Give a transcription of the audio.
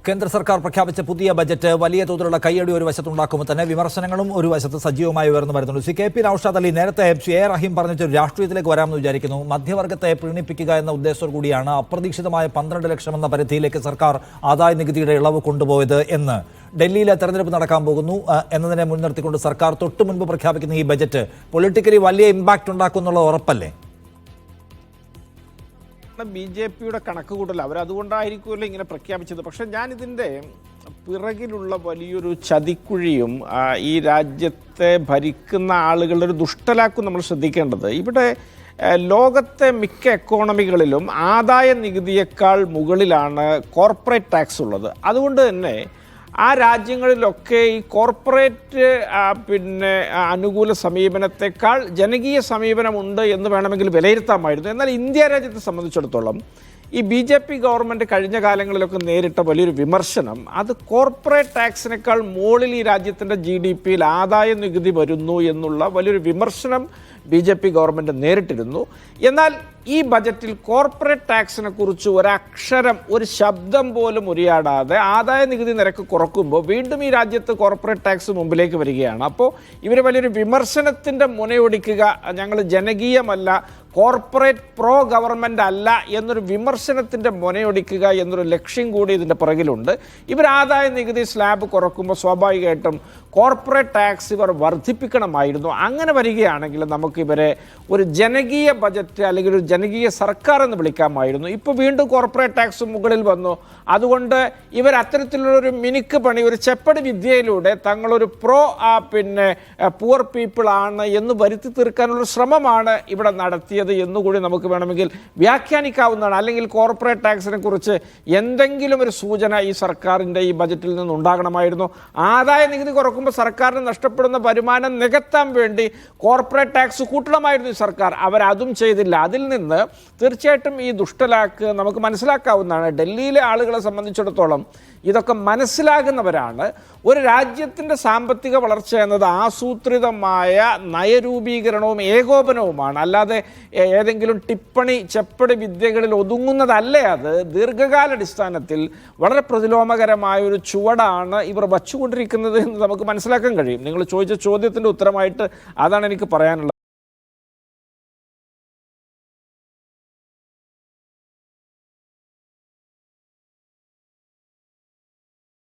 കേന്ദ്ര സർക്കാർ പ്രഖ്യാപിച്ച പുതിയ ബജറ്റ് വലിയ തോതിലുള്ള കയ്യടി ഒരു വശത്തുണ്ടാക്കുമ്പോൾ തന്നെ വിമർശനങ്ങളും ഒരു വശത്ത് സജീവമായി ഉയർന്നു വരുന്നുണ്ട്. ശ്രീ കെ.പി. നൗഷാദ് അലി നേരത്തെ ശ്രീ എ റഹീം പറഞ്ഞ രാഷ്ട്രീയത്തിലേക്ക് വരാമെന്ന് വിചാരിക്കുന്നു. മധ്യവർഗത്തെ പ്രീണിപ്പിക്കുക എന്ന ഉദ്ദേശത്തോടു കൂടിയാണ് അപ്രതീക്ഷിതമായ 12 ലക്ഷം എന്ന പരിധിയിലേക്ക് സർക്കാർ ആദായ നികുതിയുടെ ഇളവ് കൊണ്ടുപോയത് എന്ന്. ഡൽഹിയിലെ തെരഞ്ഞെടുപ്പ് നടക്കാൻ പോകുന്നു എന്നതിനെ മുൻനിർത്തിക്കൊണ്ട് സർക്കാർ തൊട്ടു മുൻപ് പ്രഖ്യാപിക്കുന്ന ഈ ബജറ്റ് പൊളിറ്റിക്കലി വലിയ ഇമ്പാക്ട് ഉണ്ടാക്കുമെന്നുള്ള ഉറപ്പല്ലേ? ബി.ജെ.പിയുടെ കണക്ക് കൂട്ടൽ അവരതുകൊണ്ടായിരിക്കുമല്ലോ ഇങ്ങനെ പ്രഖ്യാപിച്ചത്. പക്ഷെ ഞാനിതിൻ്റെ പിറകിലുള്ള വലിയൊരു ചതിക്കുഴിയും ഈ രാജ്യത്തെ ഭരിക്കുന്ന ആളുകളുടെ ഒരു ദുഷ്ടലാക്കും നമ്മൾ ശ്രദ്ധിക്കേണ്ടത്. ഇവിടെ ലോകത്തെ മിക്ക എക്കോണമികളിലും ആദായ നികുതിയേക്കാൾ മുകളിലാണ് കോർപ്പറേറ്റ് ടാക്സ് ഉള്ളത്. അതുകൊണ്ട് തന്നെ ആ രാജ്യങ്ങളിലൊക്കെ ഈ കോർപ്പറേറ്റ് അനുകൂല സമീപനത്തെക്കാൾ ജനകീയ സമീപനമുണ്ട് എന്ന് വേണമെങ്കിൽ വിലയിരുത്താമായിരുന്നു. എന്നാൽ ഇന്ത്യ രാജ്യത്തെ സംബന്ധിച്ചിടത്തോളം ഈ ബി.ജെ.പി. ഗവൺമെൻറ് കഴിഞ്ഞ കാലങ്ങളിലൊക്കെ നേരിട്ട വലിയൊരു വിമർശനം അത് കോർപ്പറേറ്റ് ടാക്സിനേക്കാൾ മുകളിൽ ഈ രാജ്യത്തിൻ്റെ GDP-യിൽ ആദായ നികുതി വരുന്നു എന്നുള്ള വലിയൊരു വിമർശനം ബി.ജെ.പി. ഗവൺമെൻറ് നേരിട്ടിരുന്നു. എന്നാൽ ഈ ബജറ്റിൽ കോർപ്പറേറ്റ് ടാക്സിനെ കുറിച്ച് ഒരക്ഷരം, ഒരു ശബ്ദം പോലും ഉരിയാടാതെ ആദായ നികുതി നിരക്ക് കുറക്കുമ്പോൾ വീണ്ടും ഈ രാജ്യത്ത് കോർപ്പറേറ്റ് ടാക്സ് മുമ്പിലേക്ക് വരികയാണ്. അപ്പോൾ ഇവർ വലിയൊരു വിമർശനത്തിൻ്റെ മുനയൊടിക്കുക, ഞങ്ങൾ ജനകീയമല്ല, കോർപ്പറേറ്റ് പ്രോ ഗവൺമെൻറ് അല്ല എന്നൊരു വിമർശനത്തിൻ്റെ മുനയൊടിക്കുക എന്നൊരു ലക്ഷ്യം കൂടി ഇതിൻ്റെ പുറകിലുണ്ട്. ഇവർ ആദായ നികുതി സ്ലാബ് കുറക്കുമ്പോൾ സ്വാഭാവികമായിട്ടും കോർപ്പറേറ്റ് ടാക്സ് ഇവർ വർദ്ധിപ്പിക്കണമായിരുന്നു. അങ്ങനെ വരികയാണെങ്കിൽ നമുക്ക് ഇവരെ ഒരു ജനകീയ ബജറ്റ് അല്ലെങ്കിൽ ഒരു ജനകീയ സർക്കാർ എന്ന് വിളിക്കാമായിരുന്നു. ഇപ്പോൾ വീണ്ടും കോർപ്പറേറ്റ് ടാക്സ് മുകളിൽ വന്നു. അതുകൊണ്ട് ഇവർ അത്തരത്തിലുള്ളൊരു മിനുക്ക് പണി, ഒരു ചെപ്പടി വിദ്യയിലൂടെ തങ്ങളൊരു പ്രോ പുവർ പീപ്പിൾ ആണ് എന്ന് വരുത്തി തീർക്കാനുള്ള ശ്രമമാണ് ഇവിടെ നടത്തിയത് എന്നുകൂടി നമുക്ക് വേണമെങ്കിൽ വ്യാഖ്യാനിക്കാവുന്നതാണ്. അല്ലെങ്കിൽ കോർപ്പറേറ്റ് ടാക്സിനെ കുറിച്ച് എന്തെങ്കിലും ഒരു സൂചന ഈ സർക്കാരിൻ്റെ ഈ ബജറ്റിൽ നിന്ന് ഉണ്ടാകണമായിരുന്നു. ആദായ നികുതി കുറക്കുമ്പോൾ സർക്കാരിന് നഷ്ടപ്പെടുന്ന വരുമാനം നികത്താൻ വേണ്ടി കോർപ്പറേറ്റ് ടാക്സ് കൂട്ടണമായിരുന്നു ഈ സർക്കാർ. അവരതും ചെയ്തില്ല. അതിൽ നിന്ന് തീർച്ചയായിട്ടും ഈ ദുഷ്ടലാക്ക് നമുക്ക് മനസ്സിലാക്കാവുന്നതാണ്. ഡൽഹിയിലെ ആളുകളെ സംബന്ധിച്ചിടത്തോളം ഇതൊക്കെ മനസ്സിലാകുന്നവരാണ്. ഒരു രാജ്യത്തിൻ്റെ സാമ്പത്തിക വളർച്ച എന്നത് ആസൂത്രിതമായ നയരൂപീകരണവും ഏകോപനവുമാണ്. അല്ലാതെ ഏതെങ്കിലും ടിപ്പണി ചെപ്പടി വിദ്യകളിൽ ഒതുങ്ങുന്നതല്ലേ. അത് ദീർഘകാലാടിസ്ഥാനത്തിൽ വളരെ പ്രതിലോമകരമായ ഒരു ചുവടാണ് ഇവർ വച്ചുകൊണ്ടിരിക്കുന്നത് എന്ന് നമുക്ക് മനസ്സിലാക്കാൻ കഴിയും. നിങ്ങൾ ചോദിച്ച ചോദ്യത്തിൻ്റെ ഉത്തരമായിട്ട് അതാണ് എനിക്ക് പറയാനുള്ളത്.